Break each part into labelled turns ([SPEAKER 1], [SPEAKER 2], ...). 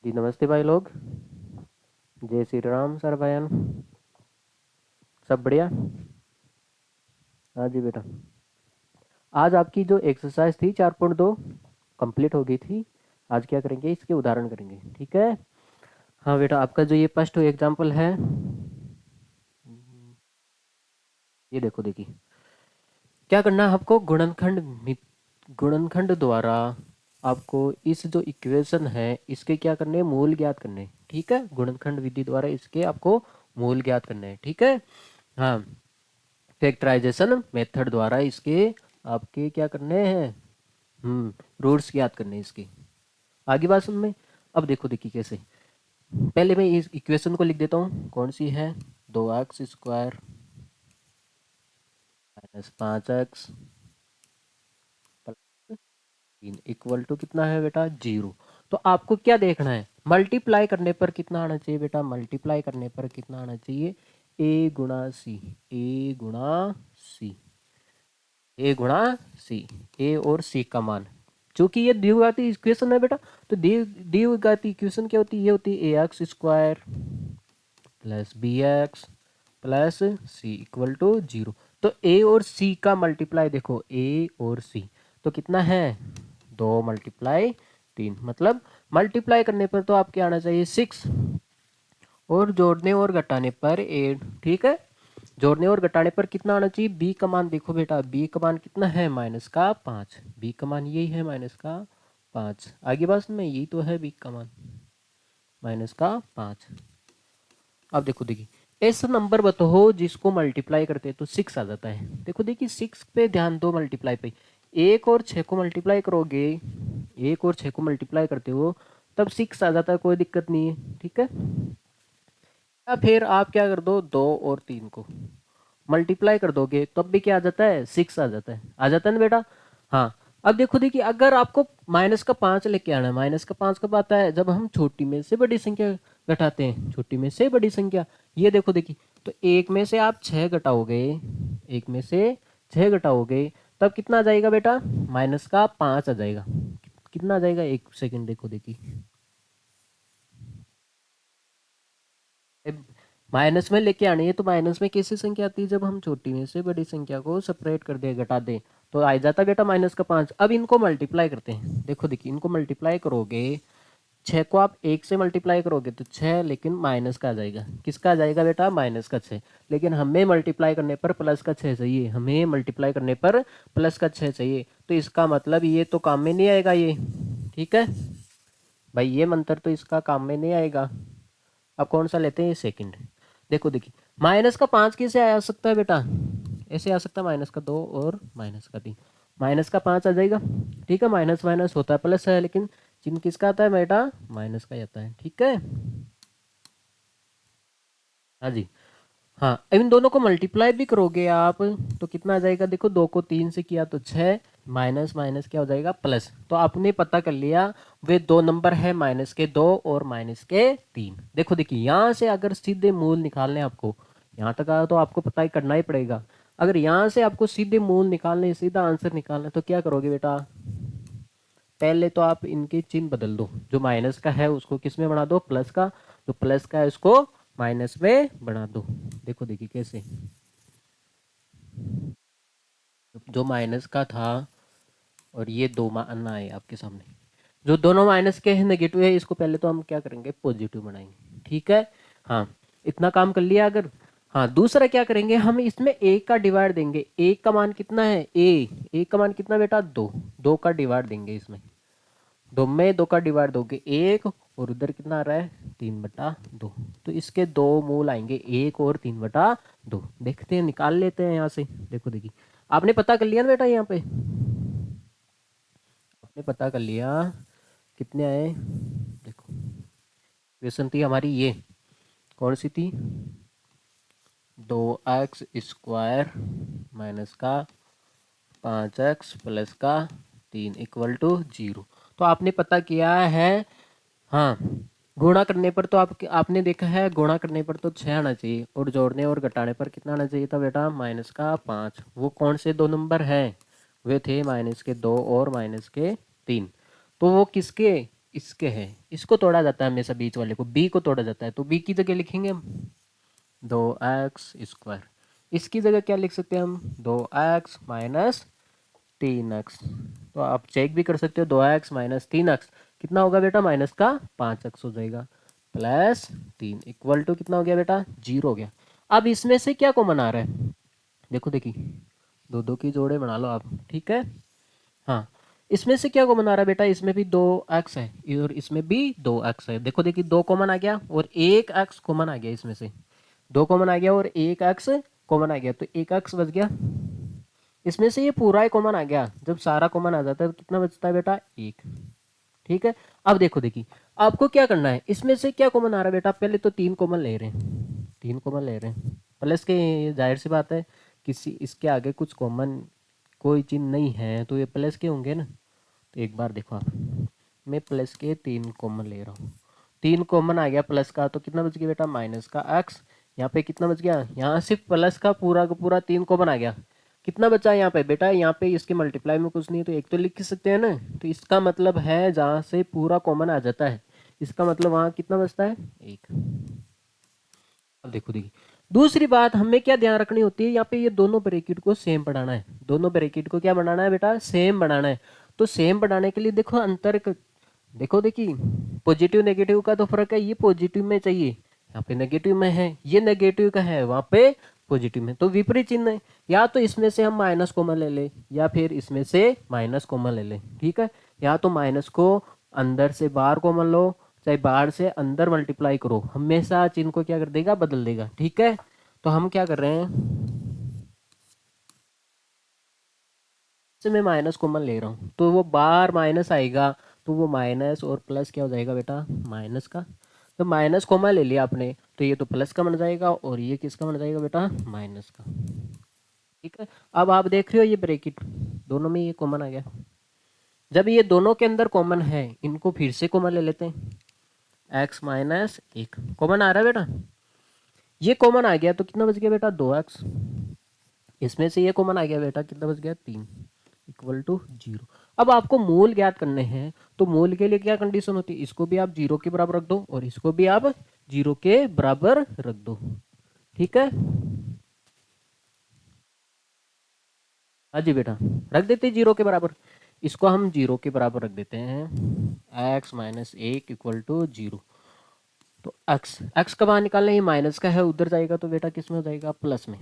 [SPEAKER 1] जी नमस्ते भाई लोग। जय श्री राम सर बयान। सब बढ़िया। हाँ जी बेटा। आज आपकी जो एक्सरसाइज थी 4.2 कंप्लीट हो गई थी। आज क्या करेंगे, इसके उदाहरण करेंगे, ठीक है। हाँ बेटा, आपका जो ये फर्स्ट एग्जाम्पल है, ये देखो, देखिए क्या करना है आपको। गुणनखंड द्वारा आपको इस जो इक्वेशन है इसके क्या करने हैं, मूल ज्ञात करने हैं, ठीक है। गुणनखंड विधि द्वारा इसके आपको मूल ज्ञात करने हैं, ठीक है। हाँ, फैक्टराइजेशन मेथड द्वारा इसके आपके क्या करने हैं, रूट्स याद करने हैं इसके। आगे बात समझ में। अब देखो, देखिए कैसे। पहले मैं इस इक्वेशन को लिख देता हूँ, कौन सी है। 2x² - 5x + 3 इक्वल टू कितना है बेटा, 0। तो आपको क्या देखना है, मल्टीप्लाई करने पर कितना आना चाहिए बेटा, मल्टीप्लाई करने पर कितना आना चाहिए, a गुणा सी, a गुणा सी, a गुणा सी, a और c का मान। चूंकि ये द्विघाती इक्वेशन है बेटा, तो द्विघाती इक्वेशन क्या होती है, ये होती है ax² + bx + c equal to 0। तो a और c का मल्टीप्लाई देखो, a और c तो कितना है, 2 × 3, मतलब मल्टीप्लाई करने पर तो आपके आना चाहिए 6, और जोड़ने और घटाने पर 8, ठीक है। जोड़ने और घटाने पर कितना आना चाहिए, b का मान देखो बेटा, b का मान कितना है, -5। b का मान यही है, -5। आगे बात में, यही तो है b का मान, -5। अब देखो, देखिए ऐसा नंबर बताओ जिसको मल्टीप्लाई करते हैं तो 6 आ जाता है। देखो देखिए, 6 पे ध्यान दो, मल्टीप्लाई पे। 1 और 6 को मल्टीप्लाई करोगे, 1 और 6 को मल्टीप्लाई करते हो तब 6 आ जाता है, कोई दिक्कत नहीं है, ठीक है। या फिर आप क्या कर दो, 2 और 3 को मल्टीप्लाई कर दोगे तब भी क्या आ जाता है, 6 आ जाता है, आ जाता है ना बेटा। हाँ। अब देखो, देखिए अगर आपको -5 लेके आना है, -5 कब आता है, जब हम छोटी में से बड़ी संख्या घटाते हैं, छोटी में से बड़ी संख्या। ये देखो, देखिए तो 1 में से आप 6 घटाओगे, 1 में से 6 घटाओगे तब कितना आ जाएगा बेटा, -5 आ जाएगा। कितना आ जाएगा, एक सेकंड देखो, देखिए माइनस में लेके आनी है तो माइनस में कैसी संख्या आती है, जब हम छोटी में से बड़ी संख्या को सेपरेट कर दे, घटा दे, तो आ जाता बेटा -5। अब इनको मल्टीप्लाई करते हैं, देखो देखिए इनको मल्टीप्लाई करोगे, 6 को आप 1 से मल्टीप्लाई करोगे तो 6, लेकिन माइनस का आ जाएगा, किसका आ जाएगा बेटा, -6। लेकिन हमें मल्टीप्लाई करने पर +6 चाहिए, हमें मल्टीप्लाई करने पर +6 चाहिए, तो इसका मतलब ये तो काम में नहीं आएगा ये, ठीक है भाई, ये मंत्र तो इसका काम में नहीं आएगा। अब कौन सा लेते हैं, ये सेकंड। देखो देखिए, -5 कैसे आ सकता है बेटा, ऐसे आ सकता है, -2 और -3, -5 आ जाएगा, ठीक है। माइनस माइनस होता है प्लस है, लेकिन चिन्ह किसका आता है बेटा, माइनस का ही आता है, ठीक है। हाँ जी। हाँ, इन दोनों को मल्टीप्लाई भी करोगे आप तो कितना आ जाएगा, देखो 2 को 3 से किया तो 6, माइनस माइनस क्या हो जाएगा, प्लस। तो आपने पता कर लिया वे दो नंबर है, -2 और -3। देखो देखिए, यहाँ से अगर सीधे मूल निकालने आपको, यहाँ तक आया तो आपको पता ही करना ही पड़ेगा। अगर यहाँ से आपको सीधे मूल निकालने, सीधा आंसर निकालना, तो क्या करोगे बेटा, पहले तो आप इनके चिन्ह बदल दो, जो माइनस का है उसको किस में बना दो, प्लस का, जो प्लस का है उसको माइनस में बना दो। देखो देखिए कैसे, जो माइनस का था और ये दो मानना है आपके सामने, जो दोनों माइनस के हैं, नेगेटिव है, इसको पहले तो हम क्या करेंगे, पॉजिटिव बनाएंगे, ठीक है। हाँ, इतना काम कर लिया अगर। हाँ, दूसरा क्या करेंगे, हम इसमें एक का डिवाइड देंगे, एक का मान कितना है, एक का मान कितना बेटा, 2, 2 का डिवाइड देंगे इसमें, 2 में 2 का डिवाइड दोगे 1, और उधर कितना आ रहा है, 3/2। तो इसके दो मूल आएंगे, 1 और 3/2। देखते हैं, निकाल लेते हैं यहाँ से। देखो देखिए, आपने पता कर लिया ना बेटा, यहाँ पे आपने पता कर लिया कितने आए। देखो, क्वेश्चन थी हमारी ये, कौन सी थी, 2x² माइनस का 5x प्लस का 3 इक्वल टू 0। तो आपने पता किया है। हाँ, गुणा करने पर तो आपने देखा है, गुणा करने पर तो 6 आना चाहिए, और जोड़ने और घटाने पर कितना आना चाहिए था बेटा, -5। वो कौन से दो नंबर हैं, वे थे -2 और -3। तो वो किसके इसके है, इसको तोड़ा जाता है हमेशा, बीच वाले को, बी को तोड़ा जाता है, तो बी की जगह लिखेंगे हम 2x²। इसकी जगह क्या लिख सकते हैं हम, 2x माइनस 3x। तो आप चेक भी कर सकते हो, 2x माइनस 3x कितना होगा बेटा, माइनस का 5x हो जाएगा, प्लस 3 इक्वल टू कितना हो गया बेटा, 0 हो गया। अब इसमें से क्या कॉमन आ रहा है, देखो देखिए, दो दो की जोड़े बना लो आप, ठीक है। हाँ, इसमें से क्या कॉमन आ रहा है बेटा, इसमें भी 2x है और इसमें भी 2x है। देखो देखिए, 2 कॉमन आ गया और 1x कॉमन आ गया, इसमें से 2 कॉमन आ गया और 1x कॉमन आ गया, तो 1x बच गया। इसमें से ये पूरा ही कॉमन आ गया, जब सारा कॉमन आ जाता है तो कितना बचता है बेटा, 1। ठीक है। अब देखो देखिए, आपको क्या करना है, इसमें से क्या कॉमन आ रहा है बेटा, पहले तो 3 कॉमन ले रहे हैं, 3 कॉमन ले रहे हैं, प्लस के जाहिर सी बात है, किसी इसके आगे कुछ कॉमन कोई चीज़ नहीं है तो ये प्लस के होंगे ना। तो एक बार देखो आप, मैं प्लस के 3 कॉमन ले रहा हूँ, 3 कॉमन आ गया प्लस का, तो कितना बच गया बेटा, माइनस का x। यहाँ पे कितना बच गया, यहाँ सिर्फ प्लस का पूरा 3 कॉमन आ गया, कितना बचा यहाँ पे बेटा, यहाँ पे इसके मल्टीप्लाई में कुछ नहीं है तो एक तो लिख सकते हैं ना। तो इसका मतलब है जहाँ से पूरा कॉमन आ जाता है, इसका मतलब वहाँ कितना बचता है, 1। अब देखो देखिए, दूसरी बात हमें क्या ध्यान रखनी होती है, यहाँ पे ये दोनों ब्रैकेट को सेम बनाना है, दोनों ब्रैकेट को क्या बनाना है बेटा, सेम बनाना है। तो सेम बनाने के लिए देखो देखो देखिए, पॉजिटिव नेगेटिव का तो फर्क है, ये पॉजिटिव में चाहिए, यहाँ पे नेगेटिव में है, ये नेगेटिव का है, वहां पे पॉजिटिव में, तो विपरीत चिन्ह है। या तो इसमें से हम माइनस कॉमन ले ले, या फिर इसमें से माइनस कॉमन ले ले, ठीक है। या तो माइनस को अंदर से बाहर कॉमन लो, चाहे बाहर से अंदर मल्टीप्लाई करो, हमेशा चिन्ह को क्या कर देगा, बदल देगा, ठीक है। तो हम क्या कर रहे हैं, से मैं माइनस कॉमन ले रहा हूँ तो वो बार माइनस आएगा, तो वो माइनस और प्लस क्या हो जाएगा बेटा, माइनस का। तो माइनस कॉमन ले लिया आपने, तो ये तो प्लस का बन जाएगा और ये किसका बन जाएगा बेटा, माइनस का, ठीक है। अब आप देख रहे हो ये ब्रैकेट दोनों में ये कॉमन आ गया, जब ये दोनों के अंदर कॉमन है, इनको फिर से कॉमन ले लेते हैं, x माइनस 1 कॉमन आ रहा है बेटा, ये कॉमन आ गया तो कितना बच गया बेटा, 2x। इसमें से ये कॉमन आ गया बेटा, कितना बच गया, 3 इक्वल टू 0। अब आपको मूल ज्ञात करने हैं, तो मूल के लिए क्या कंडीशन होती है, इसको भी आप 0 के बराबर रख दो और इसको भी आप 0 के बराबर रख दो, ठीक है। हाँ जी बेटा, रख देते हैं 0 के बराबर, इसको हम 0 के बराबर रख देते हैं, x माइनस 1 इक्वल टू 0। तो x का मान निकालना, ये माइनस का है, उधर जाएगा तो बेटा किस में हो जाएगा, प्लस में।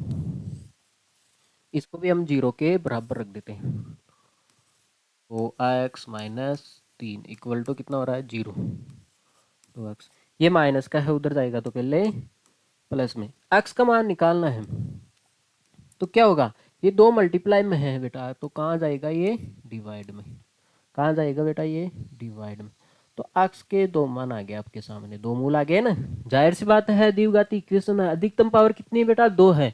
[SPEAKER 1] इसको भी हम 0 के बराबर रख देते हैं, तो x माइनस 3 इक्वल टू कितना हो रहा है, 0। तो x ये माइनस का है, उधर जाएगा तो पहले प्लस में, x का मान निकालना है, तो क्या होगा, ये दो मल्टीप्लाई में है बेटा, तो कहाँ जाएगा ये, डिवाइड में। कहाँ जाएगा बेटा, ये डिवाइड में। तो x के 2 मान आ गए आपके सामने, 2 मूल आ गए ना। जाहिर सी बात है, द्विघाती इक्वेशन में अधिकतम पावर कितनी है बेटा, 2 है,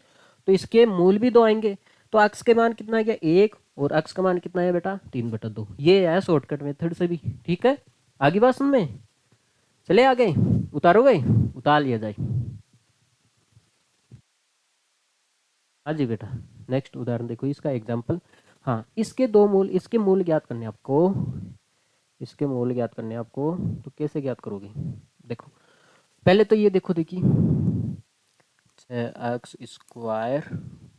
[SPEAKER 1] तो इसके मूल भी 2 आएंगे। तो x के मान कितना आ गया, 1, और x का मान कितना है बेटा, 3/2। ये है शॉर्टकट मेथड से भी, ठीक है। आगे बात सुन में, चले आगे, उतारोगे, उतार लिया जाए। हाँ जी बेटा, नेक्स्ट उदाहरण देखो, इसका एग्जाम्पल। हाँ, इसके 2 मूल, इसके मूल ज्ञात करने आपको, इसके मूल ज्ञात करने आपको, तो कैसे ज्ञात करोगे, देखो पहले तो ये देखो देखिए, 6x²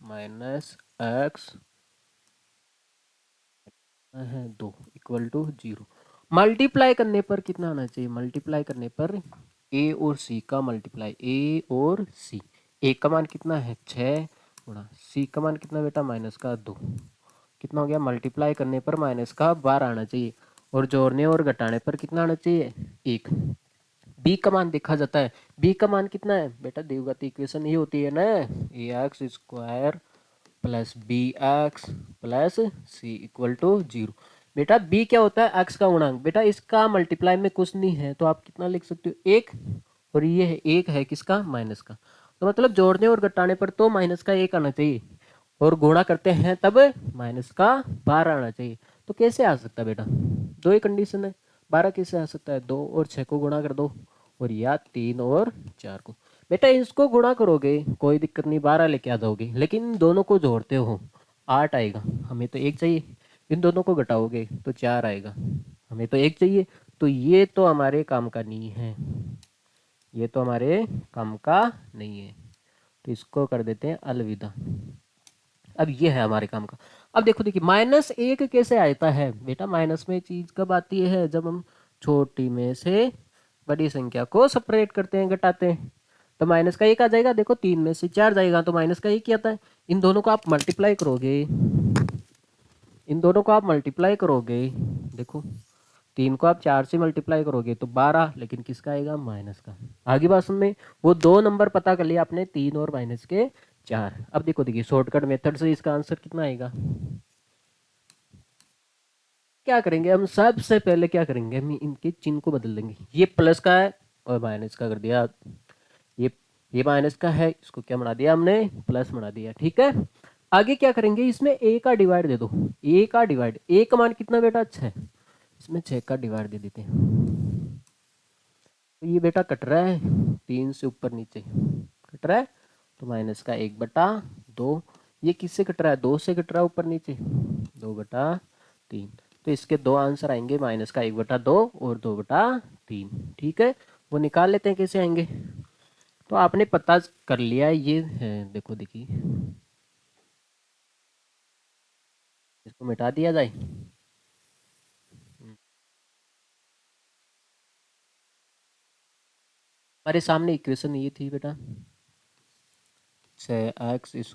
[SPEAKER 1] माइनस x है 2 इक्वल टू 0। मल्टीप्लाई करने पर कितना आना चाहिए, मल्टीप्लाई करने पर a और c का मल्टीप्लाई, a और c, a का मान कितना है 6 गुणा c का मान कितना बेटा, माइनस का 2, कितना हो गया, मल्टीप्लाई करने पर माइनस का 12 आना चाहिए, और जोड़ने और घटाने पर कितना आना चाहिए, 1। बी का मान देखा जाता है, बी का मान कितना है बेटा, द्विघाती इक्वेशन ये होती है ना, ax² plus b x plus c equal to 0। बेटा बी क्या होता है, एक्स का गुणांक, बेटा इसका मल्टीप्लाई में कुछ नहीं है तो आप कितना लिख सकते हो, 1, और ये है 1 है किसका, माइनस का। तो मतलब जोड़ने और घटाने पर तो माइनस का 1 आना चाहिए, और गुणा करते हैं तब माइनस का 12 आना चाहिए। तो कैसे आ सकता है बेटा, दो ही कंडीशन है, 12 कैसे आ सकता है, 2 और 6 को गुणा कर दो, और या 3 और 4 को। बेटा इसको गुणा करोगे कोई दिक्कत नहीं, 12 लेके आ जाओगे, लेकिन इन दोनों को जोड़ते हो 8 आएगा, हमें तो 1 चाहिए। इन दोनों को घटाओगे तो 4 आएगा, हमें तो 1 चाहिए। तो ये तो हमारे काम का नहीं है, ये तो हमारे काम का नहीं है, तो इसको कर देते हैं अलविदा। अब ये है हमारे काम का। अब देखो देखिए -1 कैसे आता है बेटा, माइनस में चीज कब आती है, जब हम छोटी में से बड़ी संख्या को सेपरेट करते हैं, घटाते हैं। तो -1 आ जाएगा, देखो 3 में से 4 जाएगा तो -1 ही आता है। इन दोनों को आप मल्टीप्लाई करोगे, इन दोनों को आप मल्टीप्लाई करोगे, देखो 3 को आप 4 से मल्टीप्लाई करोगे तो 12, लेकिन किसका आएगा, माइनस का। आगे बात सुन में, वो दो नंबर पता कर लिया आपने, 3 और -4। अब देखो देखिए शॉर्टकट मेथड से इसका आंसर कितना आएगा। क्या करेंगे हम, सबसे पहले क्या करेंगे, हम इनके चिन्ह को बदल देंगे। ये प्लस का है और माइनस का कर दिया, ये ये माइनस का है, इसको क्या बना दिया हमने, प्लस बना दिया। ठीक है, आगे क्या करेंगे, इसमें ए का डिवाइड दे दो, ए का डिवाइड, ए का मान कितना बेटा, 6, इसमें 6 का डिवाइड दे देते हैं। तो ये बेटा कट रहा है 3 से ऊपर नीचे कट रहा है, तो -1/2। ये किससे कट रहा है, 2 से कट रहा है ऊपर नीचे, 2/3। तो इसके दो आंसर आएंगे, -1/2 और 2/3। ठीक है, वो निकाल लेते हैं कैसे आएंगे। तो आपने पता कर लिया ये है, देखो देखिए इसको मिटा दिया जाए। हमारे सामने इक्वेशन ये थी बेटा, 6x²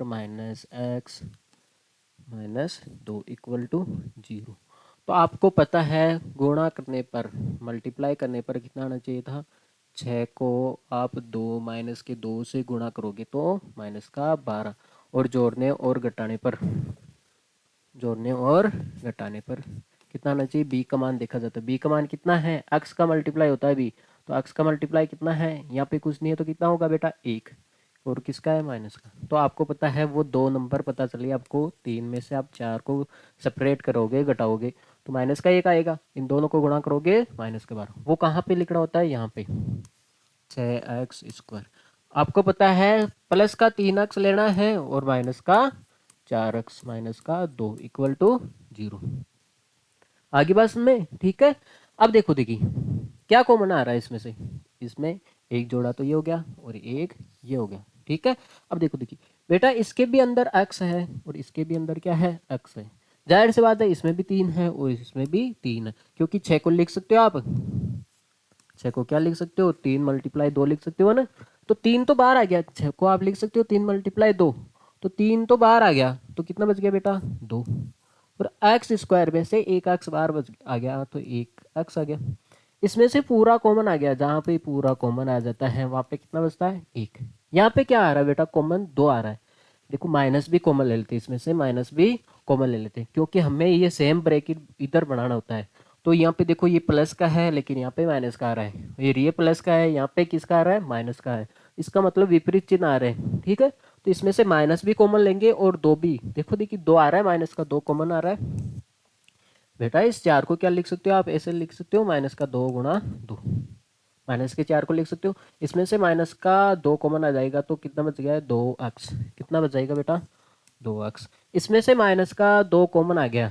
[SPEAKER 1] -x -2 = 0। तो आपको पता है गुणा करने पर, मल्टीप्लाई करने पर कितना आना चाहिए था, 6 को आप 2 से गुणा करोगे तो -12, और जोड़ने और घटाने पर, जोड़ने और घटाने पर कितना आना चाहिए, बी का मान देखा जाता है। बी का मान कितना है, एक्स का मल्टीप्लाई होता है बी, तो एक्स का मल्टीप्लाई कितना है, यहाँ पे कुछ नहीं है तो कितना होगा बेटा, 1, और किसका है, माइनस का। तो आपको पता है वो दो नंबर पता चलिए आपको, 3 में से आप 4 को सेपरेट करोगे, घटाओगे तो -1 आएगा, इन दोनों को गुणा करोगे -12। वो कहाँ पे लिखना होता है, यहाँ पे 6x²। आपको पता है प्लस का 3x लेना है और माइनस का 4x -2 = 0। आगे बात में, ठीक है। अब देखो देखिए क्या कॉमन आ रहा है इसमें से, इसमें एक जोड़ा तो ये हो गया और एक ये हो गया। ठीक है, अब देखो देखिए बेटा इसके भी अंदर x है और इसके भी अंदर क्या है, x है। जाहिर सी बात है इसमें भी 3 है और इसमें भी 3 है, क्योंकि 6 को लिख सकते हो आप, 6 को क्या लिख सकते हो, 3 × 2 लिख सकते हो ना। तो 3 तो बाहर आ गया, 6 को आप लिख सकते हो 3 × 2, तो 3 तो बाहर आ गया, तो कितना बच गया बेटा, 2। और x² में से एक x बाहर बच आ गया तो एक x आ गया। इसमें से पूरा कॉमन आ गया, जहाँ पे पूरा कॉमन आ जाता है वहाँ पे कितना बचता है, 1। यहाँ पे क्या आ रहा है बेटा, कॉमन 2 आ रहा है। देखो माइनस भी कॉमन ले लेते हैं, इसमें से माइनस भी कॉमन ले लेते हैं, क्योंकि हमें ये सेम ब्रैकेट इधर बनाना होता है। तो यहाँ पे देखो ये प्लस का है लेकिन यहाँ पे माइनस का आ रहा है, ये प्लस का है, यहाँ पे किसका आ रहा है, माइनस का है। इसका मतलब विपरीत चिन्ह आ रहे हैं। ठीक है, तो इसमें से माइनस भी कॉमन लेंगे और 2 भी, देखो देखिए 2 आ रहा है, माइनस का 2 कॉमन आ रहा है। बेटा इस 4 को क्या लिख सकते हो आप, ऐसे लिख सकते हो -2 × 2, माइनस के 4 को लिख सकते हो। इसमें से माइनस का 2 कॉमन आ जाएगा तो कितना बच गया है, 2x। कितना बच जाएगा बेटा, 2x। इसमें से माइनस का 2 कॉमन आ गया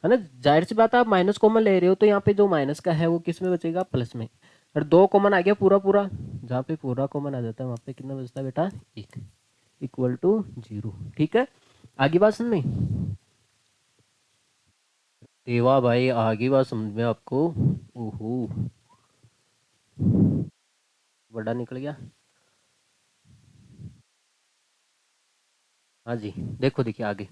[SPEAKER 1] है ना, जाहिर सी बात है आप माइनस कॉमन ले रहे हो तो यहाँ पे जो माइनस का है वो किस में बचेगा, प्लस में। और 2 कॉमन आ गया पूरा पूरा, जहाँ पे पूरा कॉमन आ जाता है वहाँ पे कितना बचता है बेटा, 1 = 0। ठीक है, आगे बात समझ में, देवा भाई आगे बात समझ में आपको, ओहो बड़ा निकल गया। हाँ जी, देखो देखिए आगे,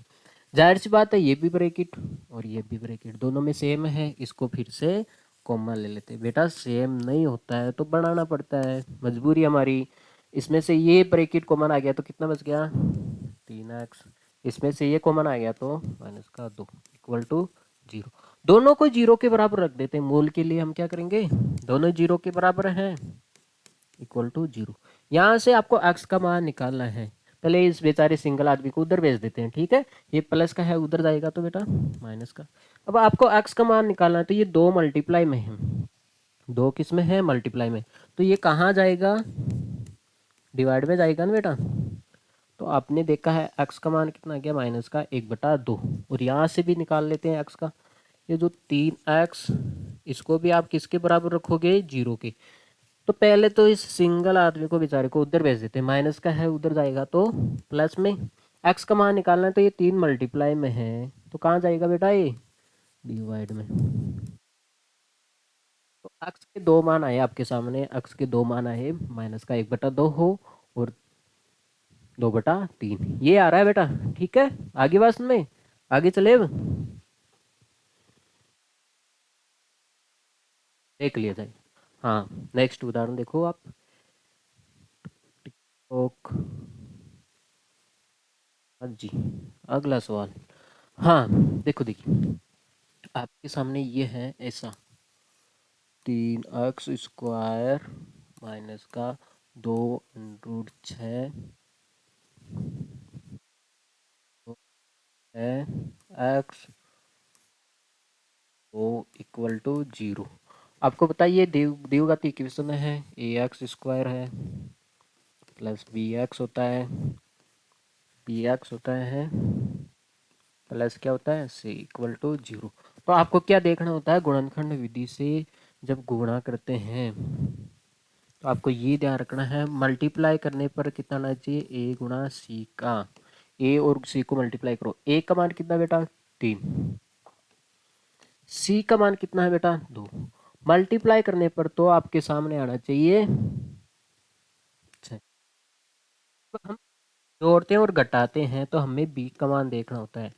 [SPEAKER 1] जाहिर सी बात है ये भी ब्रैकेट और ये भी ब्रैकेट दोनों में सेम है, इसको फिर से कॉमन ले लेते हैं। बेटा सेम नहीं होता है तो बनाना पड़ता है, मजबूरी हमारी। इसमें से ये ब्रैकेट कॉमन आ गया तो कितना बच गया, 3x। इसमें से ये कॉमन आ गया तो -2 = 0। दोनों को 0 के बराबर रख देते हैं, मूल के लिए हम क्या करेंगे, दोनों 0 के बराबर हैं, =0। यहाँ से आपको x का मान निकालना है, पहले इस बेचारे सिंगल आदमी को उधर भेज देते हैं। ठीक है, ये प्लस का है उधर जाएगा तो बेटा माइनस का। अब आपको x का मान निकालना है, तो ये 2 मल्टीप्लाई में है, 2 किस में है, मल्टीप्लाई में। तो ये कहाँ जाएगा, डिवाइड में जाएगा ना बेटा। तो आपने देखा है x का मान कितना आ गया, -1/2। और यहाँ से भी निकाल लेते हैं x का, ये जो 3x इसको भी आप किसके बराबर रखोगे, 0 के। तो पहले तो इस सिंगल आदमी को बेचारे को उधर भेज देते हैं, माइनस का है उधर जाएगा तो प्लस में। एक्स का मान निकालना है तो ये 3 मल्टीप्लाई में है तो कहाँ जाएगा बेटा, ये डिवाइड में। तो एक्स के दो मान आए आपके सामने, एक्स के दो मान आए, माइनस का 1/2 हो और 2/3 ये आ रहा है बेटा। ठीक है, आगे बात में आगे चले अब देख लिया जाए। हाँ नेक्स्ट उदाहरण देखो आप। ओक, हाँ जी, अगला सवाल। हाँ देखो देखिए आपके सामने ये है ऐसा, 3x² माइनस का 2√6 है एक्स ओ इक्वल टू 0। आपको बताइए देवगति इक्वेशन है ax² है प्लस bx होता है, px होता है प्लस क्या होता है c इक्वल टू 0। तो आपको क्या देखना होता है, गुणनखंड विधि से जब गुणा करते हैं तो आपको ये ध्यान रखना है, मल्टीप्लाई करने पर कितना आना चाहिए, a गुणा c का। a और c को मल्टीप्लाई करो, a का मान कितना बेटा 3, c का मान कितना है बेटा 2। मल्टीप्लाई करने पर तो आपके सामने आना चाहिए 6। हम जोड़ते हैं और घटाते हैं तो हमें b का मान देखना होता है।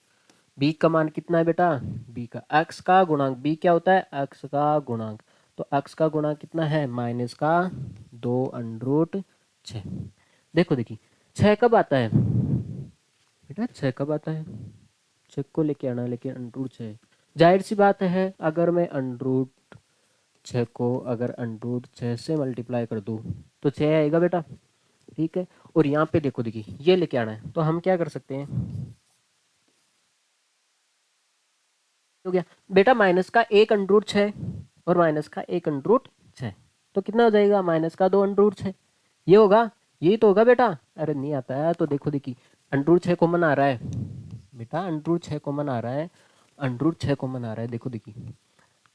[SPEAKER 1] b का मान कितना है बेटा, b का x का गुणांक, b क्या होता है x का गुणांक। तो x का गुणांक कितना है, माइनस का 2√6। देखो देखिए 6 कब आता है बेटा, 6 कब आता है, 6 को लेके आना है, लेकिन √6 जाहिर सी बात है अगर मैं √6 को अगर √6 से मल्टीप्लाई कर दूं तो 6 आएगा बेटा। ठीक है, और यहाँ पे देखो देखिए ये लेके आना है तो हम क्या कर सकते हैं, हो गया बेटा माइनस का 1√6 और माइनस का 1√6 तो कितना हो जाएगा, माइनस का 2√6। ये होगा, ये तो होगा बेटा। अरे नहीं आता है तो देखो देखिए √6 कॉमन आ रहा है बेटा, √6 कॉमन आ रहा है, √6 कॉमन आ रहा है, देखो देखिए।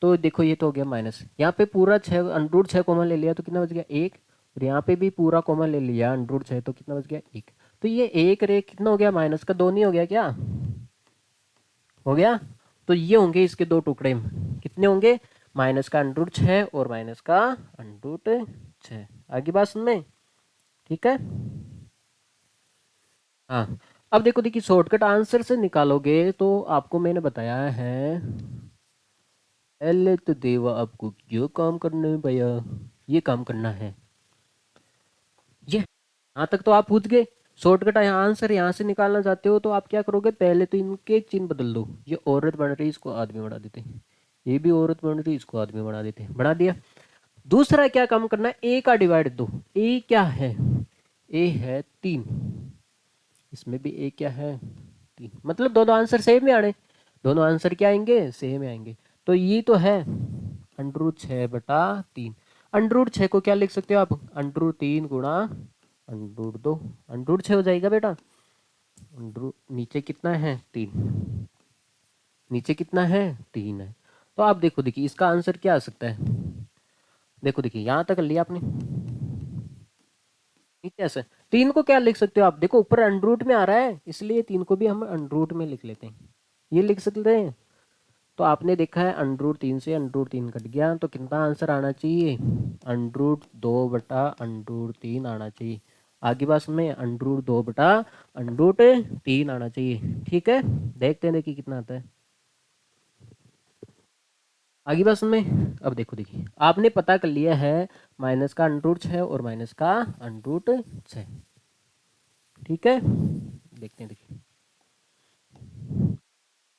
[SPEAKER 1] तो देखो ये तो हो गया माइनस, यहाँ पे पूरा 6 √6 कॉमन ले लिया तो कितना बच गया 1, और यहाँ पे भी पूरा कॉमन ले लिया √6 तो कितना बच गया 1। तो ये एक रे कितना हो गया, माइनस का 2 नहीं हो गया क्या, हो गया। तो ये होंगे इसके दो टुकड़े, कितने होंगे, माइनस का √6 और माइनस का √6। आगे बात सुन में, ठीक है। हाँ अब देखो देखिए शॉर्टकट आंसर से निकालोगे तो आपको मैंने बताया है, पहले तो देवा आपको ये काम करना है भैया, ये काम करना है, ये यहाँ तक तो आप पूछ गए। शॉर्टकट आंसर यहाँ से निकालना चाहते हो तो आप क्या करोगे, पहले तो इनके चिन्ह बदल दो, ये औरत बन रही इसको आदमी बना देते हैं, ये भी औरत बन रही इसको आदमी बना देते हैं, बना दिया। दूसरा क्या काम करना है, ए का डिवाइड दो, ए क्या है, ए है 3, इसमें भी ए क्या है 3, मतलब दोनों आंसर सेम में आने, दोनों आंसर क्या आएंगे, सेम में आएंगे। तो ये तो है √6/3, √6 को क्या लिख सकते हो आप, √3 गुणा √2, √6 हो जाएगा बेटा। नीचे कितना है 3, नीचे कितना है 3 है। तो आप देखो देखिए इसका आंसर क्या आ सकता है, देखो देखिए यहाँ तक कर लिया आपने, ठीक है। ऐसे 3 को क्या लिख सकते हो आप, देखो ऊपर अंडरूट में आ रहा है इसलिए 3 को भी हम अंडरूट में लिख लेते हैं, ये लिख सकते हैं। तो आपने देखा है √3 से √3 कट गया तो कितना आंसर आना चाहिए, √2/√3 आना चाहिए। आगे बात में √2/√3 आना चाहिए, ठीक है। देखते हैं देखिए कितना आता है आगे बात में। अब देखो देखिए आपने पता कर लिया है माइनस का √6 और माइनस का √6, ठीक है। देखते हैं देखिए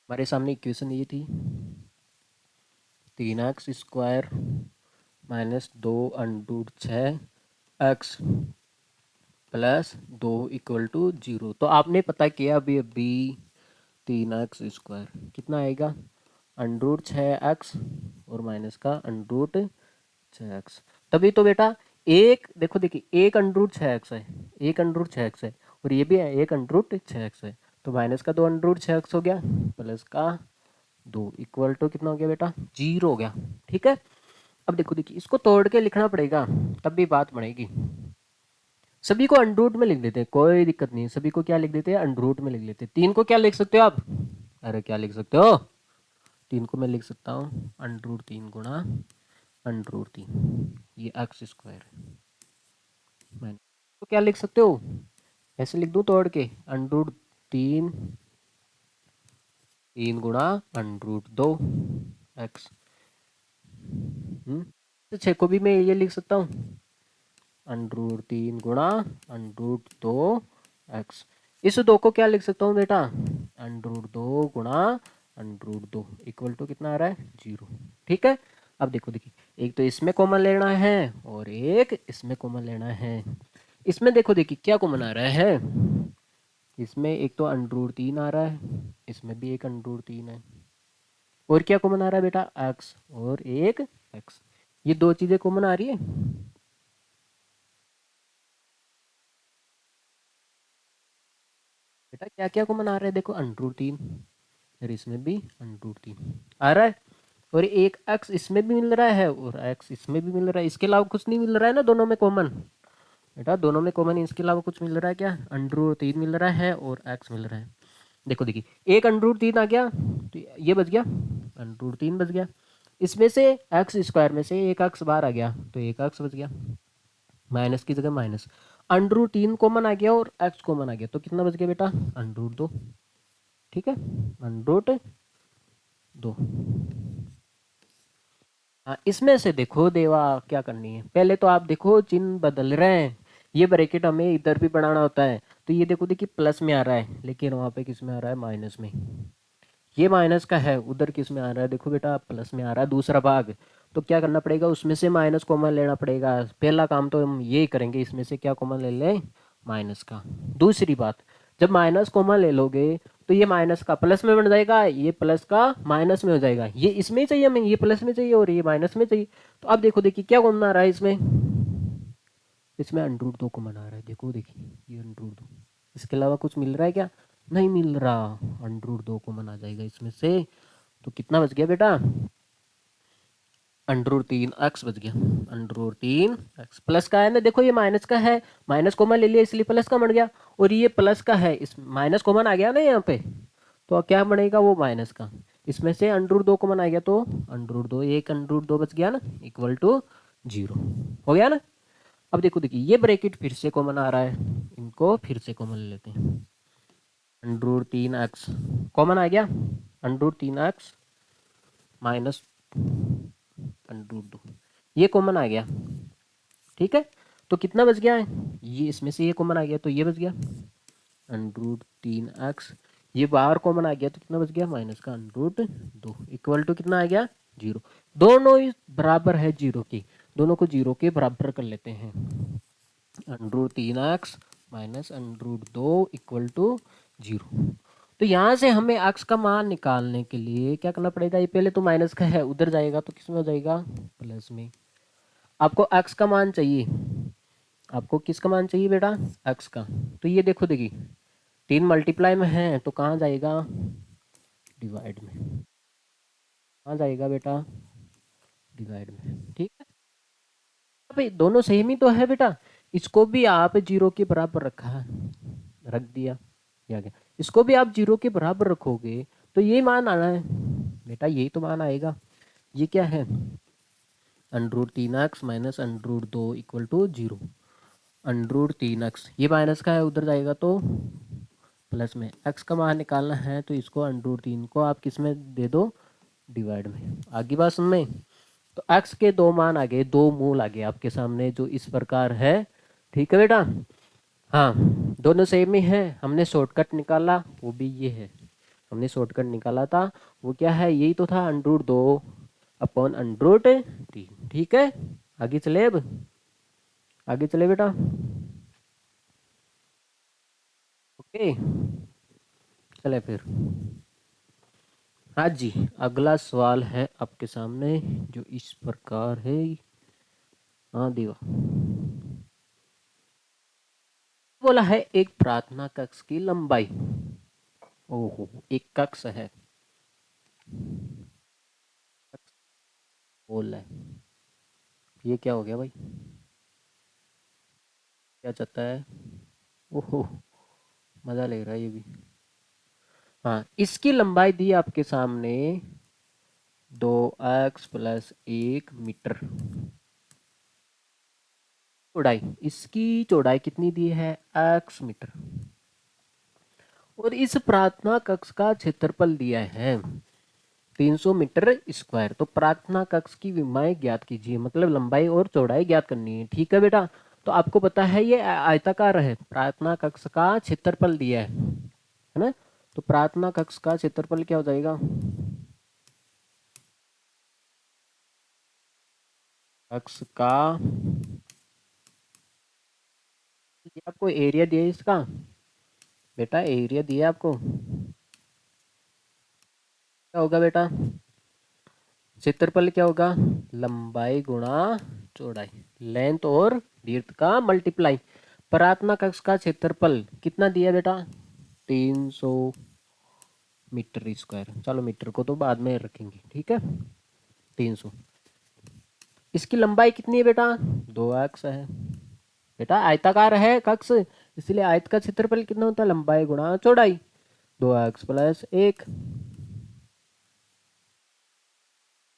[SPEAKER 1] हमारे सामने इक्वेशन ये थी, 3x² minus 2√6 x plus 2 equal to 0। तो आपने पता किया अभी अभी 3x² कितना आएगा, √6x और माइनस का √6x। तभी तो बेटा एक देखो देखिए एक √6x है, एक √6x है और ये भी है एक √6x है, तो माइनस का 2 √6x हो गया प्लस का 2 इक्वल टू कितना हो गया बेटा 0 हो गया। ठीक है, अब देखो देखिए इसको तोड़ के लिखना पड़ेगा तब भी बात बनेगी। सभी को अंडरूट में लिख देते हैं, कोई दिक्कत नहीं, सभी को क्या लिख देते हैं अंडरूट में लिख लेते हैं। 3 को क्या लिख सकते हो आप, अरे क्या लिख सकते हो, 3 को मैं लिख सकता हूँ अंडरूट 3 गुणा अंडरूट 3, ये एक्स स्क्वायर है। तो क्या लिख सकते हो, ऐसे लिख दूं तोड़ के अंडरूट 3 3 गुणा अंडरूट 2 एक्स। तो 6 को भी मैं ये लिख सकता हूँ अंडरूट 3 गुणा अंडरूट 2 एक्स। इस 2 को क्या लिख सकता हूँ बेटा अंडरूट 2 गुणा अंडरूट 2 इक्वल टू कितना आ रहा है 0। ठीक है, अब देखो देखिए एक तो इसमें कॉमन लेना है और एक इसमें कॉमन लेना है। इसमें देखो देखिए क्या कॉमन आ रहा है, इसमें एक तो अंडरूट 3 आ रहा है, इसमें भी एक अंडरूट 3 है, और क्या कॉमन आ रहा है बेटा एक्स और एक एक्स। ये दो चीजें कॉमन आ रही है। बेटा क्या क्या कॉमन आ रहा है, देखो अंडरूट 3 और इसमें भी अंडरूट 3 आ रहा है, और एक एक्स इसमें भी मिल रहा है और एक्स इसमें भी मिल रहा है। इसके अलावा कुछ नहीं मिल रहा है ना दोनों में कॉमन, बेटा दोनों में कॉमन इसके अलावा कुछ मिल रहा है क्या, अंडरूट 3 मिल रहा है और एक्स मिल रहा है। देखो देखिए एक अंडरूट 3 आ गया तो ये बच गया अंडरूट 3 बच गया, इसमें से एक्स स्क्वायर में से एक एक्स बाहर आ गया तो एक एक्स बच गया, माइनस की जगह माइनस, अंडरूट 3 कॉमन आ गया और एक्स कॉमन आ गया तो कितना बच गया बेटा अंडरूट 2। ठीक है, अंडरूट 2। हाँ इसमें से देखो देवा क्या करनी है, पहले तो आप देखो चिन्ह बदल रहे हैं, ये ब्रैकेट हमें इधर भी बढ़ाना होता है तो ये देखो देखिए प्लस में आ रहा है लेकिन वहां पे किस में आ रहा है माइनस में, ये माइनस का है उधर किस में आ रहा है देखो बेटा प्लस में आ रहा है दूसरा भाग, तो क्या करना पड़ेगा उसमें से माइनस कॉमन लेना पड़ेगा। पहला काम तो हम ये करेंगे इसमें से क्या कॉमन ले लें माइनस का। दूसरी बात जब माइनस कॉमन ले लोगे तो ये माइनस का प्लस में बन जाएगा, ये प्लस का माइनस में हो जाएगा, ये इसमें ही चाहिए हमें, ये प्लस में चाहिए और ये माइनस में चाहिए। तो अब देखो देखिए क्या कॉमन आ रहा है इसमें, इसमें अंडरूट 2 कॉमन आ रहा है, देखो देखिए ये अंडरूट 2, इसके अलावा कुछ मिल रहा है क्या, नहीं मिल रहा, अंडरूट 2 कॉमन आ जाएगा इसमें से, तो कितना बच गया बेटा अंडरूट 3 एक्स बच गया, अंडरूट 3 एक्स प्लस का है ना, देखो ये माइनस का है, माइनस कॉमन ले लिया इसलिए प्लस का बन गया, और ये प्लस का है इस माइनस कॉमन आ गया ना यहाँ पे, तो क्या बनेगा वो माइनस का, इसमें से अंडरूट 2 कॉमन आ गया तो अंडरूट 2, एक अंडरूट 2 बच गया ना इक्वल टू 0 हो गया ना। अब देखो देखिए ये ब्रैकेट फिर से कॉमन आ रहा है, इनको फिर से कॉमन ले लेते हैं, अंडरूट 3 एक्स कॉमन आ गया, अंडरूट 3 एक्स माइनस अंडरूट 2 ये कॉमन आ गया। ठीक है, तो कितना बच गया है, ये इसमें से ये कॉमन आ गया तो ये बच गया अंडरूट 3 एक्स, ये बाहर कॉमन आ गया तो कितना बच गया माइनस का अंडरूट 2 इक्वल टू कितना आ गया 0। दोनों ही बराबर है 0 की, दोनों को 0 के बराबर कर लेते हैं, under root 3 x minus under root 2 equal to 0। तो यहाँ से हमें एक्स का मान निकालने के लिए क्या करना पड़ेगा, ये पहले तो माइनस का है उधर जाएगा तो किस में हो जाएगा प्लस में। आपको एक्स का मान चाहिए, आपको किसका मान चाहिए बेटा एक्स का, तो ये देखो देखिए 3 मल्टीप्लाई में है तो कहाँ जाएगा डिवाइड में, कहाँ जाएगा बेटा डिवाइड में। ठीक है, भाई दोनों सेम ही तो है बेटा, इसको भी आप 0 के बराबर रखा है, रख दिया या गया, इसको भी आप 0 के बराबर रखोगे तो ये मान आना है बेटा, यही तो मान आएगा। ये क्या है under root 3 x minus under root 2 equal to 0, under root 3 x ये माइनस का है उधर जाएगा तो प्लस में, एक्स का मान निकालना है तो इसको अंडरूट 3 को आप किस में दे दो डिवाइड में, आगे बात सुन में। तो एक्स के दो मान आ गए, दो मूल आ गए आपके सामने जो इस प्रकार है। ठीक है बेटा, हाँ दोनों सेम ही है, हमने शॉर्टकट निकाला वो भी ये है, हमने शॉर्टकट निकाला था वो क्या है यही तो था अंडरूट 2 अपॉन अंडरूट 3। ठीक है, आगे चले, अब आगे चले बेटा, ओके चले फिर। हाँ जी, अगला सवाल है आपके सामने जो इस प्रकार है। हाँ देवा बोला है एक प्रार्थना कक्ष की लंबाई, ओहो एक कक्ष है बोल रहा है। ये क्या हो गया भाई, क्या चाहता है? ओहो, मज़ा ले रहा है ये भी। हाँ, इसकी लंबाई दी आपके सामने 2x+1 मीटर। चौड़ाई, इसकी चौड़ाई कितनी दी है? x metre. और इस प्रार्थना कक्ष का क्षेत्रफल दिया है 300 मीटर स्क्वायर। तो प्रार्थना कक्ष की विमाएं ज्ञात कीजिए, मतलब लंबाई और चौड़ाई ज्ञात करनी है। ठीक है बेटा, तो आपको पता है ये आयताकार है, प्रार्थना कक्ष का क्षेत्रफल दिया है ना। तो प्रार्थना कक्ष का क्षेत्रफल क्या हो जाएगा? कक्ष का, ये आपको एरिया दिया है इसका, बेटा एरिया दिया है आपको, क्या होगा बेटा? क्षेत्रफल क्या होगा? लंबाई गुणा चौड़ाई, लेंथ और विड्थ का मल्टीप्लाई। प्रार्थना कक्ष का क्षेत्रफल कितना दिया बेटा? 300 मीटर स्क्वायर। चलो मीटर को तो बाद में रखेंगे, ठीक है। 300। इसकी लंबाई कितनी है बेटा? 2x है। बेटा आयताकार है कक्ष, इसलिए आयत का क्षेत्रफल कितना होता है? लंबाई गुणा चौड़ाई, 2x+1।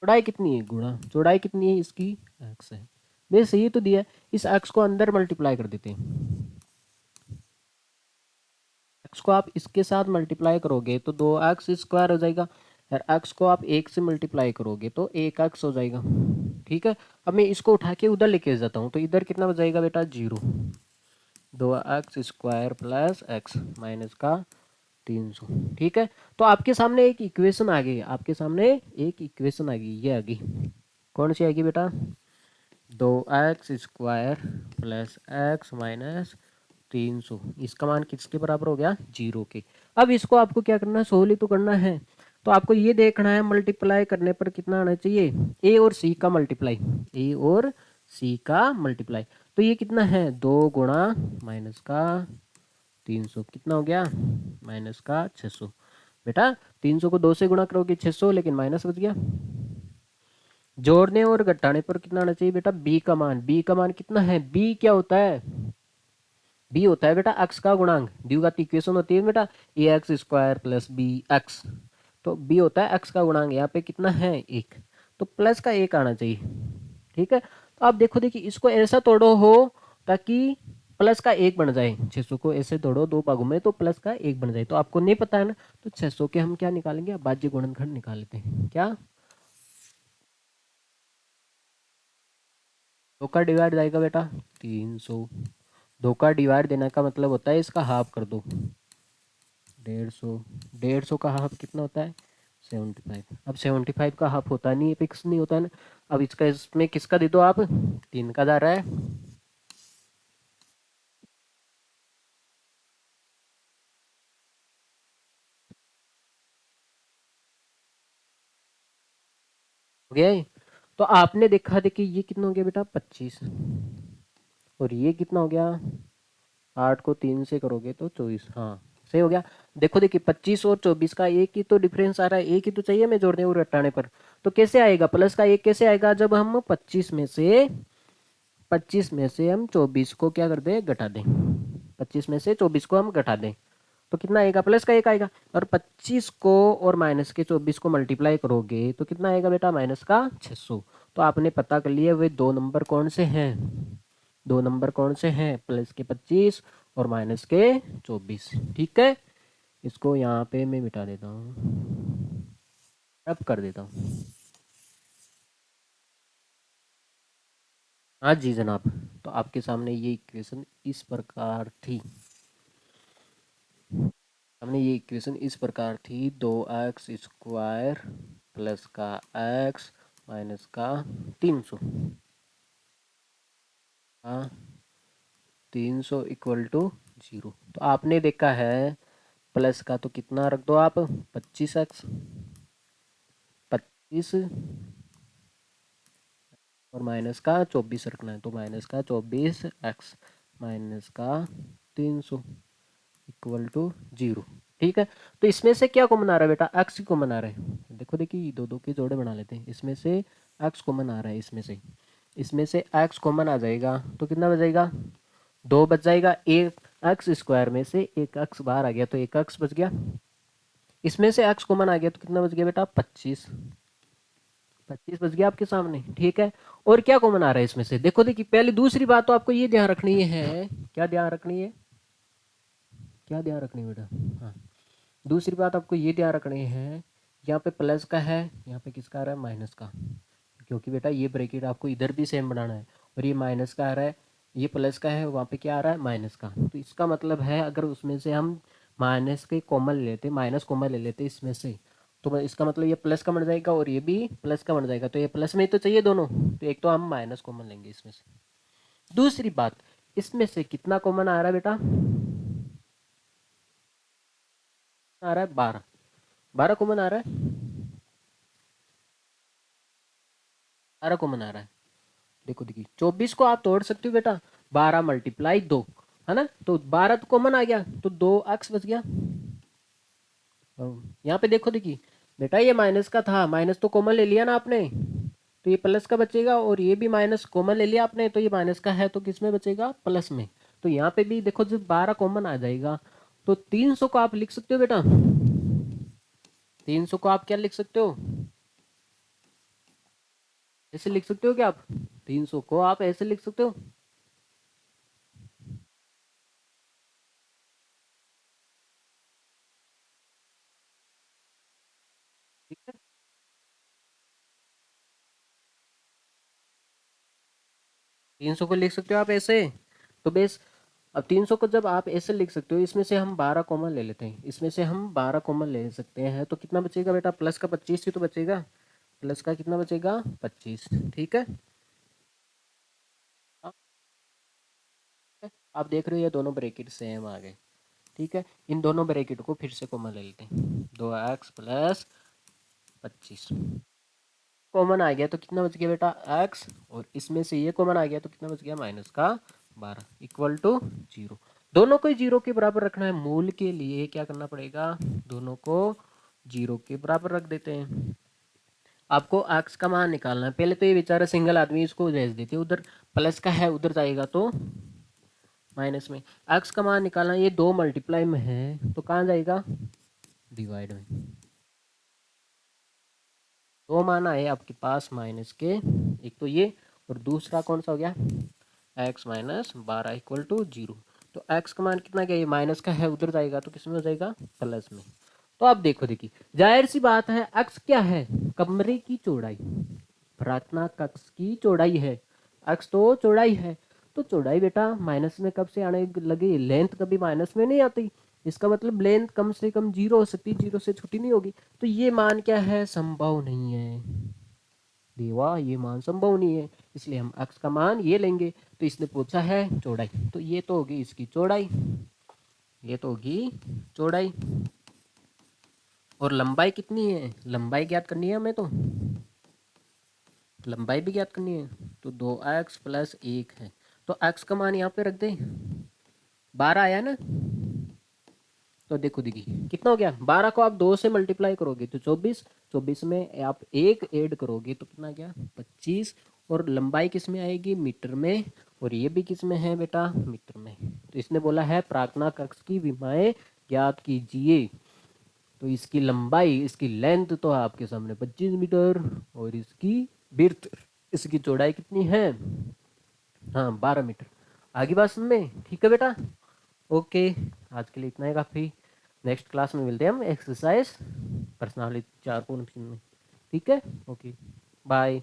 [SPEAKER 1] चौड़ाई कितनी है? गुणा चौड़ाई कितनी है इसकी? x है। बस ये तो दिया है। इस x को अंदर मल्टीप्लाई कर देते हैं। x को आप इसके साथ मल्टीप्लाई करोगे तो 2x² हो जाएगा, और x को आप 1 से मल्टीप्लाई करोगे तो 1x हो जाएगा। ठीक है, अब मैं इसको उठा के उधर लेके जाता हूँ, तो इधर कितना बच बेटा? 0। 2x² + x माइनस का 300। ठीक है, तो आपके सामने एक इक्वेशन आ गई, आपके सामने एक इक्वेशन आ गई, ये आ गई। कौन सी आएगी बेटा? 2x² + x minus 300। इसका मान किसके बराबर हो गया? 0 के। अब इसको आपको क्या करना है? सोल्व ही तो करना है। तो आपको ये देखना है मल्टीप्लाई करने पर कितना आना चाहिए? ए और सी का मल्टीप्लाई, ए और सी का मल्टीप्लाई। तो ये कितना है? 2 गुणा माइनस का 300, कितना हो गया? माइनस का 600। बेटा 300 को 2 से गुणा करोगे 600, लेकिन माइनस बच गया। जोड़ने और घटाने पर कितना आना चाहिए बेटा? बी का मान, बी का मान कितना है? बी क्या होता है? बी होता है बेटा अक्ष का गुणांक। द्विघात इक्वेशन होती है बेटा, ax² + bx। तो बी होता है अक्ष का गुणांक, यहाँ पे कितना है? 1। तो प्लस का 1 आना चाहिए। ठीक है, तो आप देखो, देखिए इसको ऐसा तोड़ो हो ताकि प्लस का 1 बन जाए। 600 को ऐसे तोड़ो 2 भागों में तो प्लस का 1 बन जाए। तो आपको नहीं पता है ना, तो 600 के हम क्या निकालेंगे? भाज्य गुणनखंड निकाल लेते हैं। क्या? 2 का डिवाइड जाएगा बेटा 300। 2 का डिवाइड देने का मतलब होता है इसका हाफ कर दो, 150। 150 का हाफ कितना होता है? 75। अब 75 का हाफ होता नहीं है, फिक्स नहीं होता है ना। अब इसका इसमें किसका दे दो आप? 3 का जा रहा है। हो गया है? तो आपने देखा, देखिए ये कितना हो गया बेटा? 25। और ये कितना हो गया? 8 को 3 से करोगे तो 24। हाँ सही हो गया। देखो देखिए 25 और 24 का एक ही तो डिफरेंस आ रहा है, एक ही तो चाहिए मैं जोड़ने और घटाने पर। तो कैसे आएगा? प्लस का 1 कैसे आएगा? जब हम 25 में से हम 24 को क्या कर दें? घटा दें। 25 में से 24 को हम घटा दें तो कितना आएगा? प्लस का 1 आएगा। और 25 को और माइनस के 24 को मल्टीप्लाई करोगे तो कितना आएगा बेटा? माइनस का 600। तो आपने पता कर लिया वे दो नंबर कौन से हैं? दो नंबर कौन से हैं? प्लस के 25 और माइनस के 24। ठीक है, इसको यहाँ पे मैं मिटा देता हूँ, अब कर देता हूँ। हाँ जी जनाब, तो आपके सामने ये इक्वेशन इस प्रकार थी। हमने ये इक्वेशन इस प्रकार थी, 2x² प्लस का x माइनस का 300। हाँ, 300 इक्वल टू 0। तो आपने देखा है प्लस का तो कितना रख दो आप? 25x, 25 और माइनस का 24 रखना है, तो माइनस का 24x माइनस का 300 इक्वल टू 0। ठीक है, तो इसमें से क्या कॉमन आ रहा है बेटा? एक्स ही कॉमन आ रहा है। देखो देखिए दो दो के जोड़े बना लेते हैं, इसमें से एक्स कॉमन आ रहा है इसमें से एक्स कॉमन आ जाएगा तो कितना बचेगा, 2 बच जाएगा। एक एक्स स्क्वायर में से एक एक्स बाहर आ गया तो एक एक्स बच गया। इसमें से एक्स कॉमन आ गया तो कितना बच गया बेटा, 25। 25 बच गया आपके सामने, ठीक है। और क्या कॉमन आ रहा है इसमें से, देखो देखिए, पहले दूसरी बात तो आपको ये ध्यान रखनी है, क्या ध्यान रखनी है, क्या ध्यान रखनी है बेटा, हाँ, दूसरी बात आपको ये ध्यान रखनी है, यहाँ पे प्लस का है, यहाँ पे किसका आ रहा है, माइनस का, क्योंकि बेटा ये ब्रैकेट आपको इधर भी सेम बनाना है। और ये माइनस का आ रहा है, ये प्लस का है, वहाँ पे क्या आ रहा है, माइनस का। तो इसका मतलब है अगर उसमें से हम माइनस के कॉमन लेते, माइनस कॉमन ले लेते इसमें से, तो इसका मतलब ये प्लस का बन जाएगा और ये भी प्लस का बन जाएगा, तो ये प्लस में ही तो चाहिए दोनों, तो एक तो हम माइनस कॉमन लेंगे इसमें से। दूसरी बात, इसमें से कितना कॉमन आ रहा है बेटा, आ रहा है 12, 12 कॉमन आ रहा है, 12 कॉमन आ रहा है। देखो देखिए, 24 को आप तोड़ सकते हो बेटा, 12 मल्टीप्लाई 2, है ना, तो 12 तो कॉमन आ गया, तो 2x बच गया। यहाँ पे देखो देखिए बेटा, ये माइनस का था, माइनस तो कॉमन ले लिया ना आपने, तो ये प्लस का बचेगा, और ये भी माइनस कॉमन ले लिया आपने, तो ये माइनस का है तो किस में बचेगा, प्लस में। तो यहाँ पे भी देखो, जब 12 कॉमन आ जाएगा तो 300 को आप लिख सकते हो बेटा, 300 को आप क्या लिख सकते हो, ऐसे लिख सकते हो क्या आप, 300 को आप ऐसे लिख सकते हो, ठीक है। 300 को लिख सकते हो आप ऐसे, तो बेस, अब 300 को जब आप ऐसे लिख सकते हो, इसमें से हम 12 कॉमन ले लेते हैं, इसमें से हम 12 कॉमन ले सकते हैं, तो कितना बचेगा बेटा, प्लस का 25 ही तो बचेगा, प्लस का कितना बचेगा, 25, ठीक है। हाँ, ठीक है। आप देख रहे हो ये दोनों ब्रैकेट सेम आ गए, ठीक है। इन दोनों ब्रैकेट को फिर से कॉमन ले लेते हैं, 2x प्लस 25 कॉमन आ गया तो कितना बच गया बेटा, x, और इसमें से ये कॉमन आ गया तो कितना बच गया, माइनस का 12 इक्वल टू 0। दोनों को ही 0 के बराबर रखना है, मूल के लिए क्या करना पड़ेगा, दोनों को 0 के बराबर रख देते हैं। आपको x का मान निकालना है, पहले तो ये बेचारा सिंगल आदमी इसको भेज देते, उधर प्लस का है, उधर जाएगा तो माइनस में। x का मान निकालना, ये 2 मल्टीप्लाई में है तो कहाँ जाएगा, डिवाइड में। दो मान आए आपके पास माइनस के, एक तो ये, और दूसरा कौन सा हो गया, x माइनस 12 इक्वल टू 0। तो x का मान कितना, क्या ये माइनस का है, उधर जाएगा तो किसमें हो जाएगा, प्लस में। तो आप देखो देखिए, जाहिर सी बात है, x क्या है, कमरे की चौड़ाई, प्रार्थना कक्ष की चौड़ाई है, x तो चौड़ाई है, तो चौड़ाई बेटा माइनस में कब से आने लगी, लेंथ कभी माइनस में नहीं आती, इसका मतलब लेंथ कम से कम 0 हो सकती है, 0 से छोटी नहीं होगी, तो ये मान क्या है, संभव नहीं है देवा, ये मान संभव नहीं है, इसलिए हम x का मान ये लेंगे। तो इसने पूछा है चौड़ाई, तो ये तो होगी इसकी चौड़ाई, ये तो होगी चौड़ाई, और लंबाई कितनी है, लंबाई ज्ञात करनी है हमें, तो लंबाई भी ज्ञात करनी है, तो 2x प्लस 1 है, तो x का मान यहाँ पे रख दे, 12 आया ना, तो देखो देखिए कितना हो गया, 12 को आप 2 से मल्टीप्लाई करोगे तो 24, 24 में आप एक ऐड करोगे तो कितना गया, 25, और लंबाई किस में आएगी, मीटर में, और ये भी किस में है बेटा, मीटर में। तो इसने बोला है प्रार्थना कक्ष की विमाएं ज्ञात कीजिए, तो इसकी लंबाई, इसकी लेंथ तो आपके सामने 25 मीटर, और इसकी बिर्थ, इसकी चौड़ाई कितनी है, हाँ 12 मीटर। आगे बात समझ में, ठीक है बेटा, ओके। आज के लिए इतना ही काफ़ी, नेक्स्ट क्लास में मिलते हैं हम एक्सरसाइज पर्सनालिटी 4 में, ठीक है, ओके, बाय।